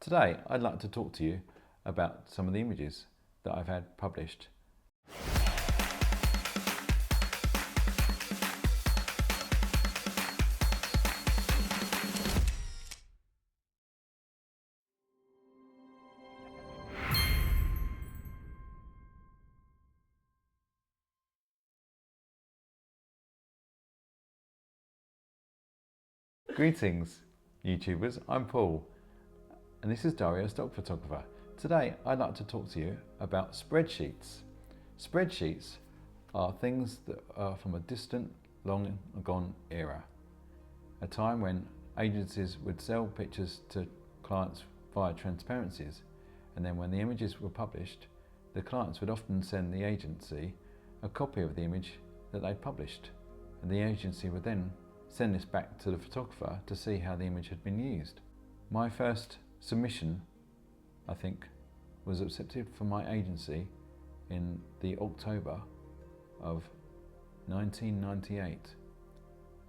Today I'd like to talk to you about some of the images that I've had published. Greetings YouTubers, I'm Paul and this is Dario, Stock Photographer. Today I'd like to talk to you about spreadsheets. Spreadsheets are things that are from a distant, long gone era. A time when agencies would sell pictures to clients via transparencies, and then when the images were published, the clients would often send the agency a copy of the image that they'd published, and the agency would then send this back to the photographer to see how the image had been used. My first submission, I think, was accepted from my agency in the October of 1998,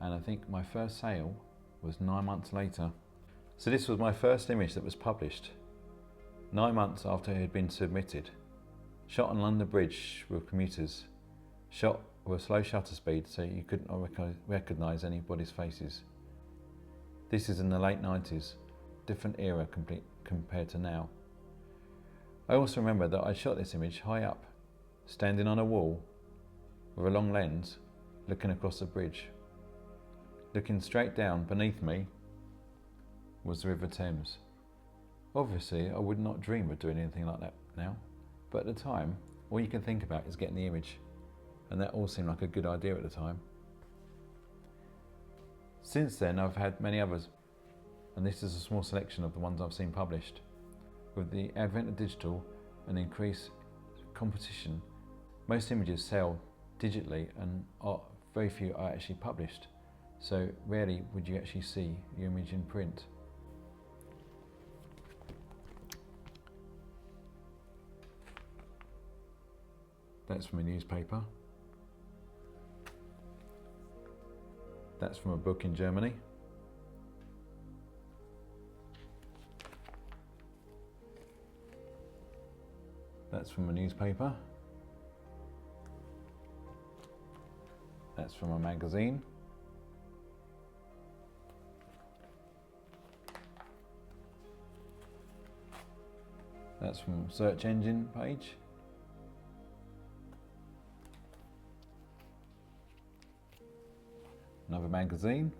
and I think my first sale was 9 months later. So this was my first image that was published 9 months after it had been submitted. Shot on London Bridge with commuters, shot with a slow shutter speed so you couldn't recognise anybody's faces. This is in the late 90s, different era compared to now. I also remember that I shot this image high up, standing on a wall with a long lens, looking across the bridge. Looking straight down beneath me was the River Thames. Obviously I would not dream of doing anything like that now, but at the time all you can think about is getting the image, and that all seemed like a good idea at the time. Since then I've had many others, and this is a small selection of the ones I've seen published. With the advent of digital and increased competition, most images sell digitally and very few are actually published, so rarely would you actually see your image in print. That's from a newspaper. That's from a book in Germany. That's from a newspaper. That's from a magazine. That's from a search engine page. Another magazine.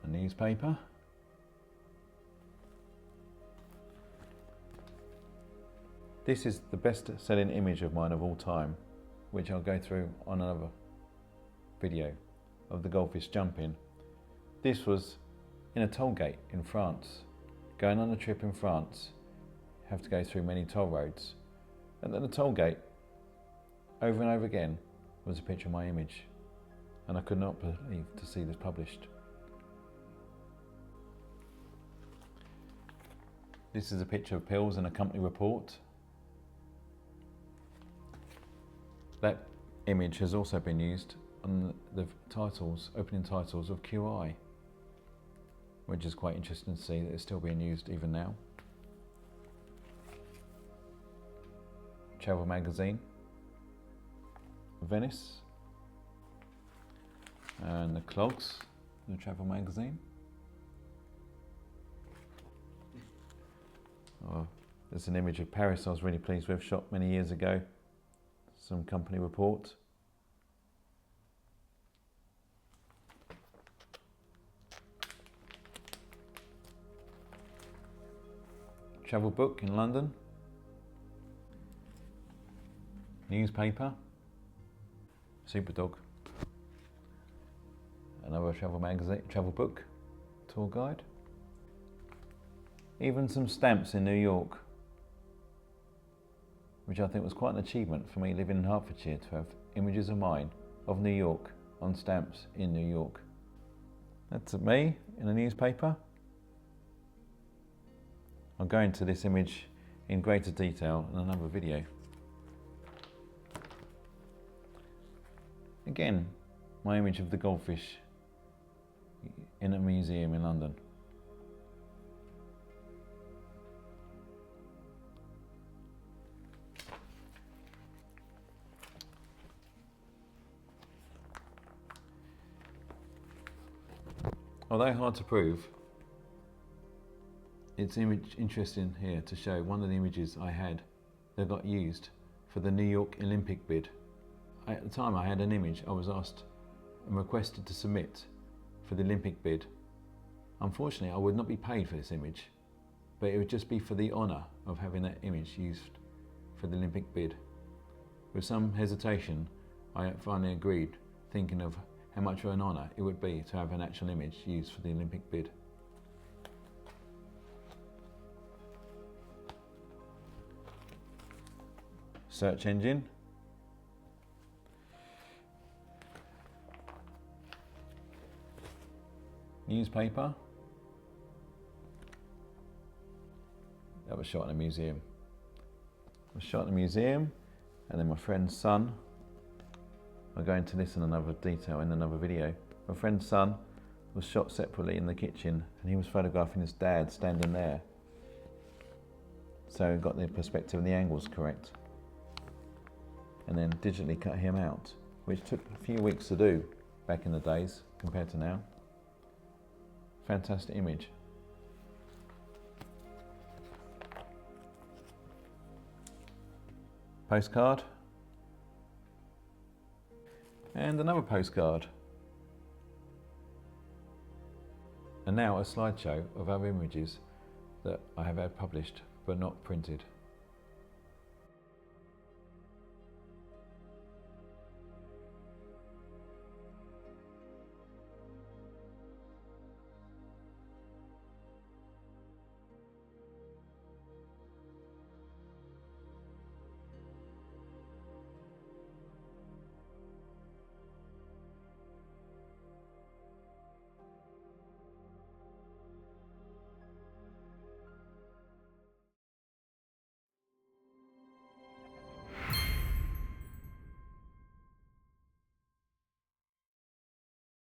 A newspaper. This is the best-selling image of mine of all time, which I'll go through on another video, of the goldfish jumping. This was in a toll gate in France. Going on a trip in France, you have to go through many toll roads, and at the toll gate, over and over again, was a picture of my image, and I could not believe to see this published. This is a picture of pills in a company report. That image has also been used on the titles, opening titles of QI, which is quite interesting to see that it's still being used even now. Travel magazine, Venice, and the clogs, the travel magazine. Oh, there's an image of Paris I was really pleased with, shot many years ago. Some company report. Travel book in London. Newspaper. Superdog. Another travel magazine, travel book, tour guide. Even some stamps in New York, which I think was quite an achievement for me living in Hertfordshire to have images of mine of New York on stamps in New York. That's me in a newspaper. I'll go into this image in greater detail in another video. Again, my image of the goldfish in a museum in London. Although hard to prove, it's interesting here to show one of the images I had that got used for the New York Olympic bid. At the time I had an image I was asked and requested to submit for the Olympic bid. Unfortunately I would not be paid for this image, but it would just be for the honour of having that image used for the Olympic bid. With some hesitation I finally agreed, thinking of how much of an honour it would be to have an actual image used for the Olympic bid. Search engine. Newspaper. That was shot in a museum. It was shot in a museum, and then my friend's son, I'll go into this in another detail in another video. My friend's son was shot separately in the kitchen, and he was photographing his dad standing there. So I got the perspective and the angles correct. And then digitally cut him out, which took a few weeks to do back in the days compared to now. Fantastic image. Postcard. And another postcard. And now a slideshow of other images that I have had published but not printed.